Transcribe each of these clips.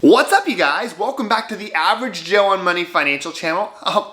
What's up, you guys? Welcome back to the Average Joe on Money Financial channel.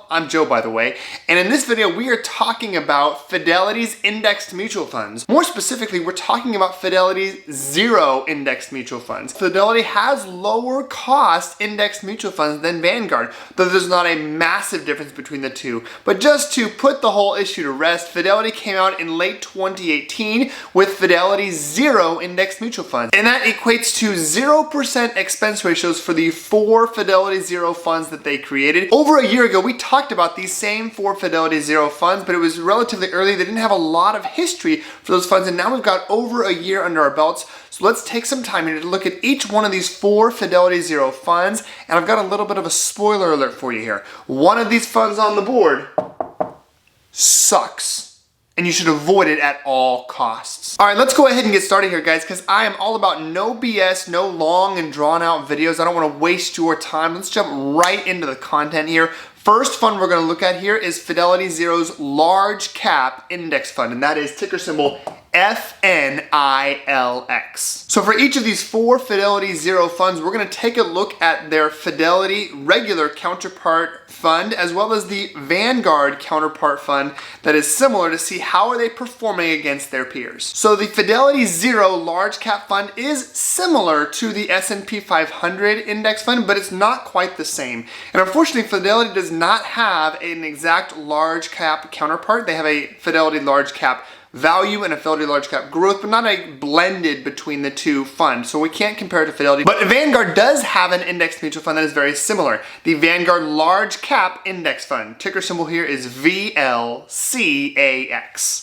I'm Joe, by the way, and in this video we are talking about Fidelity's indexed mutual funds. More specifically, we're talking about Fidelity's zero indexed mutual funds. Fidelity has lower cost indexed mutual funds than Vanguard, though there's not a massive difference between the two. But just to put the whole issue to rest, Fidelity came out in late 2018 with Fidelity's zero indexed mutual funds, and that equates to 0% expense ratio for the 4 Fidelity Zero funds that they created. Over a year ago, we talked about these same 4 Fidelity Zero funds, but it was relatively early. They didn't have a lot of history for those funds, and now we've got over a year under our belts. So let's take some time here to look at each one of these 4 Fidelity Zero funds, and I've got a little bit of a spoiler alert for you here. One of these funds on the board sucks, and you should avoid it at all costs. All right, let's go ahead and get started here, guys, because I am all about no BS, no long and drawn out videos. I don't want to waste your time. Let's jump right into the content here. First fund we're going to look at here is Fidelity Zero's large cap index fund, and that is ticker symbol FNILX. So for each of these 4 Fidelity Zero funds, we're going to take a look at their Fidelity regular counterpart fund as well as the Vanguard counterpart fund that is similar to see how are they performing against their peers. So the Fidelity Zero large cap fund is similar to the S&P 500 index fund, but it's not quite the same. And unfortunately, Fidelity does not have an exact large cap counterpart. They have a Fidelity large cap value and a Fidelity large cap growth, but not a blended between the two funds. So we can't compare it to Fidelity. But Vanguard does have an indexed mutual fund that is very similar. The Vanguard large cap index fund. Ticker symbol here is FZILX.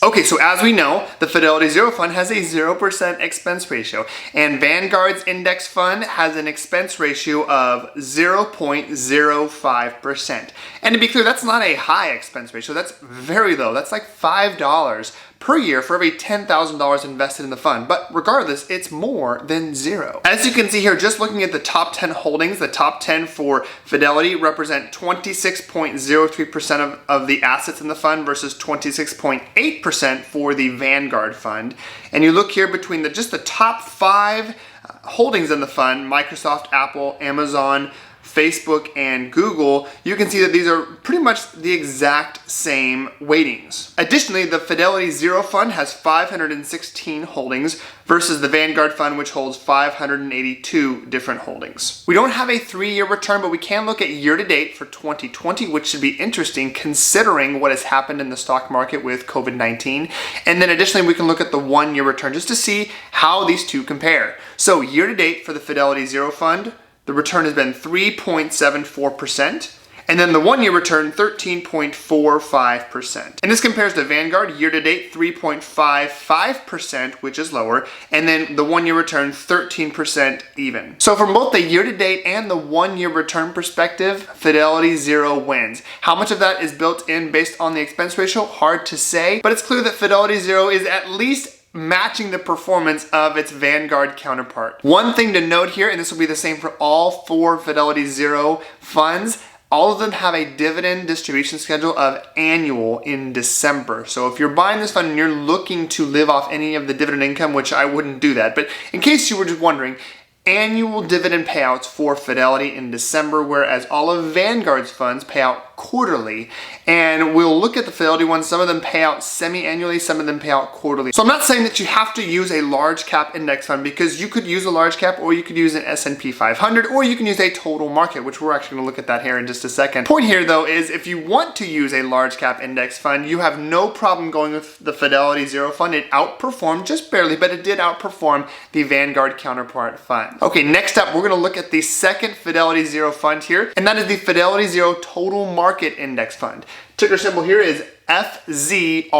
Okay, so as we know, the Fidelity Zero fund has a 0% expense ratio, and Vanguard's index fund has an expense ratio of 0.05%. And to be clear, that's not a high expense ratio. That's very low. That's like $5 per year for every $10,000 invested in the fund. But regardless, it's more than zero. As you can see here, just looking at the top 10 holdings, the top 10 for Fidelity represent 26.03% of the assets in the fund versus 26.8% for the Vanguard fund. And you look here between just the top 5 holdings in the fund, Microsoft, Apple, Amazon, Facebook, and Google, you can see that these are pretty much the exact same weightings. Additionally, the Fidelity Zero fund has 516 holdings versus the Vanguard fund, which holds 582 different holdings. We don't have a 3-year return, but we can look at year-to-date for 2020, which should be interesting considering what has happened in the stock market with COVID-19. And then additionally, we can look at the 1-year return just to see how these two compare. So year-to-date for the Fidelity Zero fund, the return has been 3.74%, and then the 1-year return, 13.45%. And this compares to Vanguard year-to-date, 3.55%, which is lower, and then the 1-year return, 13% even. So from both the year-to-date and the 1-year return perspective, Fidelity Zero wins. How much of that is built in based on the expense ratio? Hard to say, but it's clear that Fidelity Zero is at least matching the performance of its Vanguard counterpart. One thing to note here, and this will be the same for all 4 Fidelity Zero funds, all of them have a dividend distribution schedule of annual in December. So if you're buying this fund and you're looking to live off any of the dividend income, which I wouldn't do that, but in case you were just wondering, annual dividend payouts for Fidelity in December, whereas all of Vanguard's funds pay out quarterly. And we'll look at the Fidelity ones. Some of them pay out semi-annually, some of them pay out quarterly. So I'm not saying that you have to use a large cap index fund, because you could use a large cap, or you could use an S&P 500, or you can use a total market, which we're actually gonna look at that here in just a second. Point here though is if you want to use a large cap index fund, you have no problem going with the Fidelity Zero fund. It outperformed just barely, but it did outperform the Vanguard counterpart fund. Okay, next up, we're gonna look at the second Fidelity Zero fund here, and that is the Fidelity Zero Total Market Index Fund. Ticker symbol here is FZROX,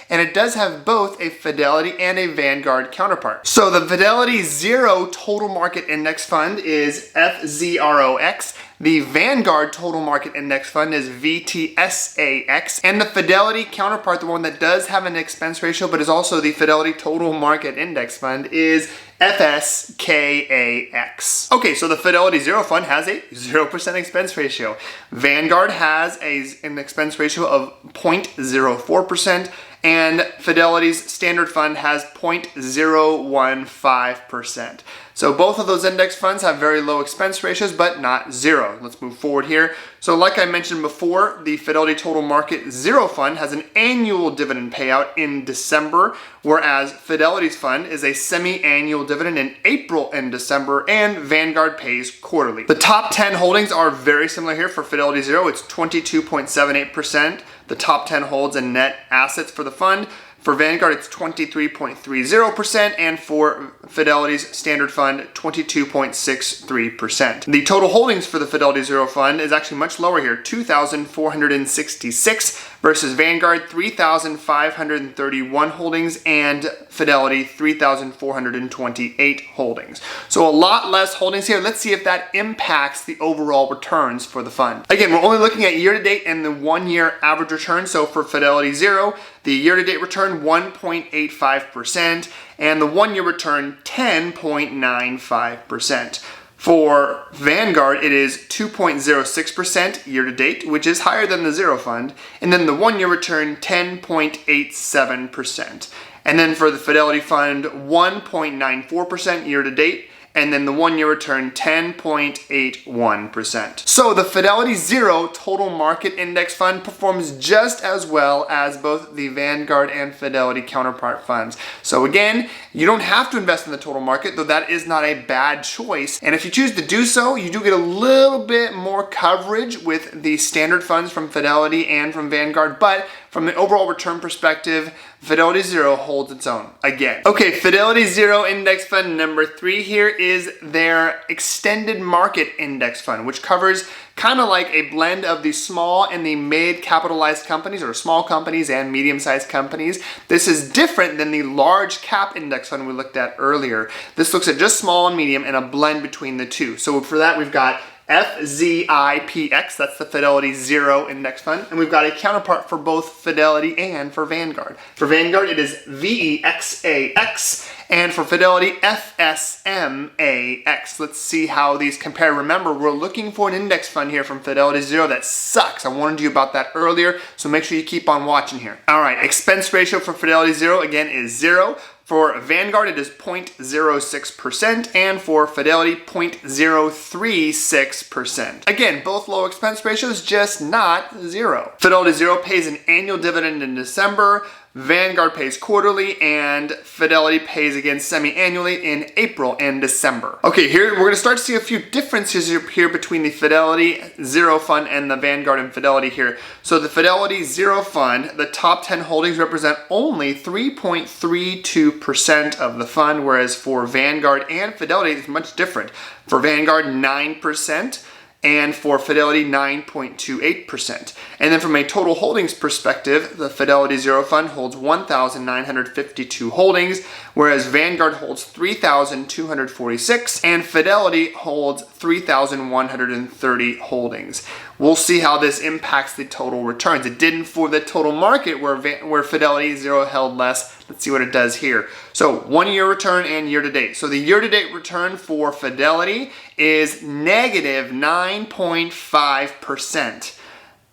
and it does have both a Fidelity and a Vanguard counterpart. So the Fidelity Zero Total Market Index Fund is FZROX, the Vanguard Total Market Index Fund is VTSAX, and the Fidelity counterpart, the one that does have an expense ratio but is also the Fidelity Total Market Index Fund, is FSKAX. Okay, so the Fidelity Zero Fund has a 0% expense ratio. Vanguard has an expense ratio of 0.04%, and Fidelity's standard fund has 0.015%. So both of those index funds have very low expense ratios, but not zero. Let's move forward here. So like I mentioned before, the Fidelity Total Market Zero Fund has an annual dividend payout in December, whereas Fidelity's fund is a semi-annual dividend in April and December, and Vanguard pays quarterly. The top 10 holdings are very similar here. For Fidelity Zero, it's 22.78%. The top 10 holds in net assets for the fund. For Vanguard, it's 23.30%, and for Fidelity's standard fund, 22.63%. The total holdings for the Fidelity Zero Fund is actually much lower here, 2,466 versus Vanguard, 3,531 holdings, and Fidelity, 3,428 holdings. So a lot less holdings here. Let's see if that impacts the overall returns for the fund. Again, we're only looking at year-to-date and the one-year average return. So for Fidelity Zero, the year-to-date return 1.85%, and the one-year return 10.95%. For Vanguard, it is 2.06% year-to-date, which is higher than the Zero Fund, and then the one-year return 10.87%. And then for the Fidelity Fund, 1.94% year-to-date, and then the one-year return 10.81%. So the Fidelity Zero Total Market Index Fund performs just as well as both the Vanguard and Fidelity counterpart funds. So again, you don't have to invest in the total market, though that is not a bad choice. And if you choose to do so, you do get a little bit more coverage with the standard funds from Fidelity and from Vanguard, but from the overall return perspective, Fidelity Zero holds its own again. Okay, Fidelity Zero Index Fund number 3 here is their Extended Market Index Fund, which covers kind of like a blend of the small and the mid-capitalized companies, or small companies and medium-sized companies. This is different than the large cap index fund we looked at earlier. This looks at just small and medium and a blend between the two. So for that, we've got FZIPX, that's the Fidelity Zero Index Fund, and we've got a counterpart for both Fidelity and for Vanguard. For Vanguard, it is VEXAX, and for Fidelity, FSMAX. Let's see how these compare. Remember, we're looking for an index fund here from Fidelity Zero that sucks. I warned you about that earlier, so make sure you keep on watching here. All right, expense ratio for Fidelity Zero, again, is 0. For Vanguard, it is 0.06%, and for Fidelity, 0.036%. Again, both low expense ratios, just not 0. Fidelity Zero pays an annual dividend in December, Vanguard pays quarterly, and Fidelity pays again semi-annually in April and December. Okay, here we're going to start to see a few differences here between the Fidelity Zero Fund and the Vanguard and Fidelity here. So the Fidelity Zero Fund, the top 10 holdings represent only 3.32% of the fund, whereas for Vanguard and Fidelity, it's much different. For Vanguard, 9%. And for Fidelity, 9.28%. And then from a total holdings perspective, the Fidelity Zero Fund holds 1,952 holdings, whereas Vanguard holds 3,246, and Fidelity holds 3,130 holdings. We'll see how this impacts the total returns. It didn't for the total market where Fidelity Zero held less. Let's see what it does here. So one-year return and year-to-date. So the year-to-date return for Fidelity is negative 9.5%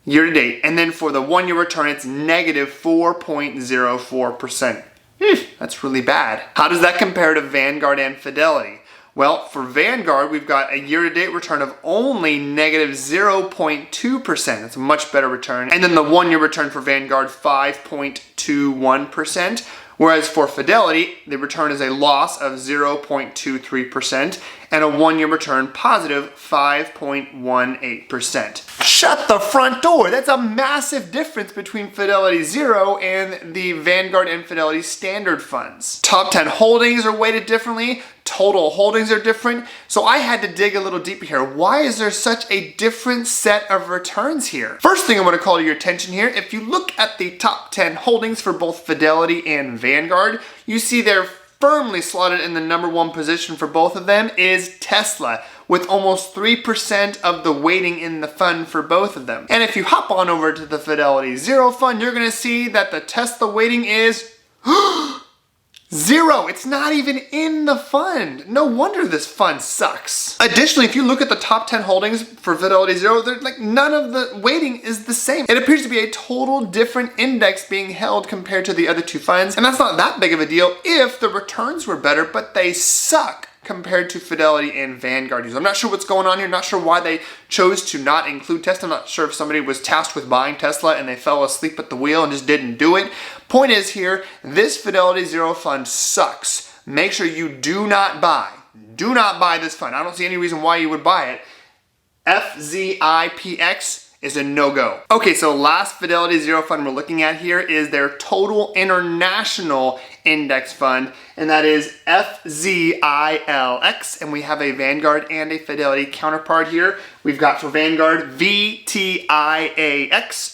year-to-date. And then for the one-year return, it's negative 4.04%. That's really bad. How does that compare to Vanguard and Fidelity? Well, for Vanguard, we've got a year-to-date return of only negative 0.2%. That's a much better return. And then the one-year return for Vanguard, 5.21%. Whereas for Fidelity, the return is a loss of 0.23% and a one-year return positive 5.18%. Shut the front door! That's a massive difference between Fidelity Zero and the Vanguard and Fidelity standard funds. Top 10 holdings are weighted differently. Total holdings are different. So I had to dig a little deeper here. Why is there such a different set of returns here? First thing I want to call to your attention here, if you look at the top 10 holdings for both Fidelity and Vanguard, you see they're firmly slotted in the number 1 position for both of them is Tesla, with almost 3% of the weighting in the fund for both of them. And if you hop on over to the Fidelity Zero Fund, you're going to see that the Tesla weighting is 0. It's not even in the fund. No wonder this fund sucks. Additionally, if you look at the top 10 holdings for Fidelity Zero, none of the weighting is the same. It appears to be a total different index being held compared to the other two funds, and that's not that big of a deal if the returns were better, but they suck. compared to Fidelity and Vanguard users. I'm not sure what's going on here. Not sure why they chose to not include Tesla. I'm not sure if somebody was tasked with buying Tesla and they fell asleep at the wheel and just didn't do it. Point is here, this Fidelity Zero fund sucks. Make sure you do not buy this fund. I don't see any reason why you would buy it. FZIPX is a no-go. Okay, so last Fidelity Zero fund we're looking at here is their total international index fund, and that is FZILX, and we have a Vanguard and a Fidelity counterpart here. We've got for Vanguard VTIAX,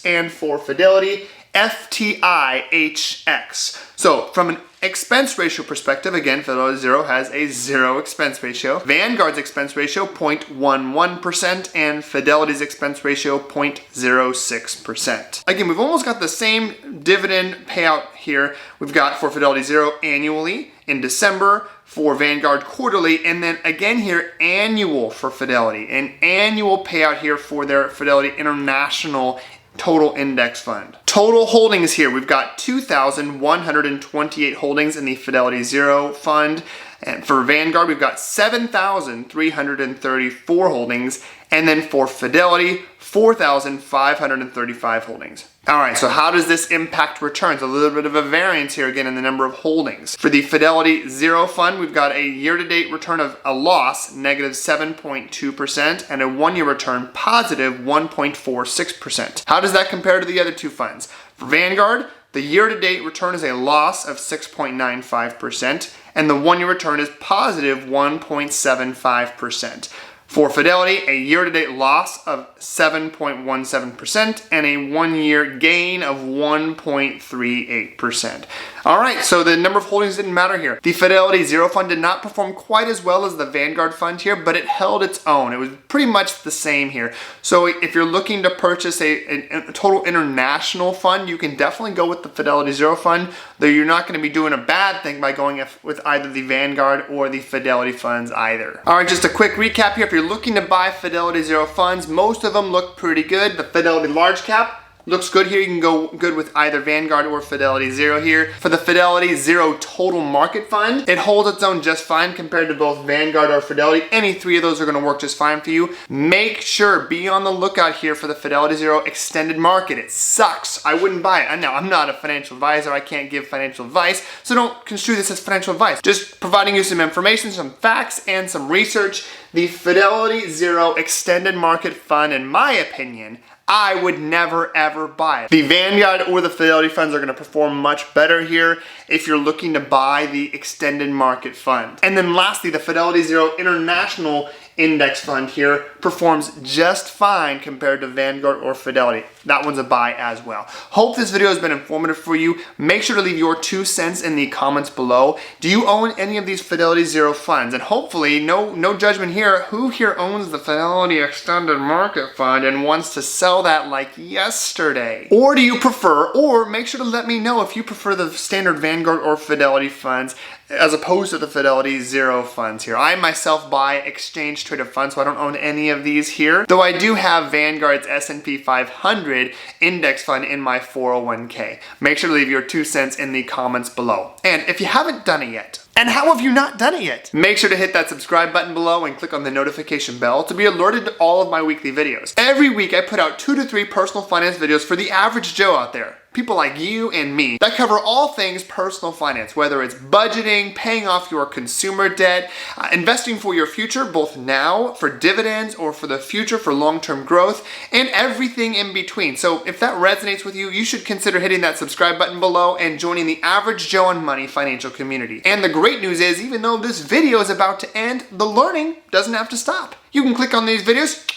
and for Fidelity FTIHX. So from an expense ratio perspective, again, Fidelity Zero has a 0 expense ratio. Vanguard's expense ratio 0.11% and Fidelity's expense ratio 0.06%. Again, we've almost got the same dividend payout here. We've got for Fidelity Zero annually in December, for Vanguard quarterly, and then again here annual for Fidelity. An annual payout here for their Fidelity International Total Index Fund. Total holdings here, we've got 2,128 holdings in the Fidelity Zero Fund. And for Vanguard, we've got 7,334 holdings. And then for Fidelity, 4,535 holdings. All right, so how does this impact returns? A little bit of a variance here again in the number of holdings. For the Fidelity Zero Fund, we've got a year-to-date return of a loss, negative 7.2%, and a one-year return, positive 1.46%. How does that compare to the other two funds? For Vanguard, the year-to-date return is a loss of 6.95%, and the one-year return is positive 1.75%. For Fidelity, a year-to-date loss of 7.17% and a one-year gain of 1.38%. All right, so the number of holdings didn't matter here. The Fidelity Zero Fund did not perform quite as well as the Vanguard Fund here, but it held its own. It was pretty much the same here. So if you're looking to purchase a total international fund, you can definitely go with the Fidelity Zero Fund, though you're not going to be doing a bad thing by going with either the Vanguard or the Fidelity funds either. All right, just a quick recap here. If you're looking to buy Fidelity Zero funds, most of them look pretty good. The Fidelity Large Cap looks good here. You can go good with either Vanguard or Fidelity Zero here. For the Fidelity Zero Total Market Fund, it holds its own just fine compared to both Vanguard or Fidelity. Any three of those are going to work just fine for you. Make sure, be on the lookout here for the Fidelity Zero Extended Market. It sucks. I wouldn't buy it. Now, I'm not a financial advisor. I can't give financial advice, so don't construe this as financial advice. Just providing you some information, some facts, and some research. The Fidelity Zero Extended Market Fund, in my opinion, I would never ever buy it. The Vanguard or the Fidelity funds are going to perform much better here if you're looking to buy the extended market fund. And then lastly, the Fidelity Zero International Index Fund here performs just fine compared to Vanguard or Fidelity. That one's a buy as well. Hope this video has been informative for you. Make sure to leave your 2 cents in the comments below. Do you own any of these Fidelity Zero funds? And hopefully, no judgment here, who here owns the Fidelity Extended Market Fund and wants to sell that like yesterday? Or do you prefer, or make sure to let me know if you prefer the standard Vanguard or Fidelity funds as opposed to the Fidelity Zero funds here. I myself buy exchange traded funds, so I don't own any of these here, though I do have Vanguard's S&P 500 index fund in my 401k. Make sure to leave your 2 cents in the comments below. And if you haven't done it yet, and how have you not done it yet? Make sure to hit that subscribe button below and click on the notification bell to be alerted to all of my weekly videos. Every week I put out 2 to 3 personal finance videos for the average Joe out there. People like you and me that cover all things personal finance, whether it's budgeting, paying off your consumer debt, investing for your future, both now for dividends or for the future for long-term growth, and everything in between. So if that resonates with you, you should consider hitting that subscribe button below and joining the average Joe on Money financial community. And the great news is, even though this video is about to end, the learning doesn't have to stop. You can click on these videos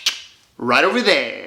right over there.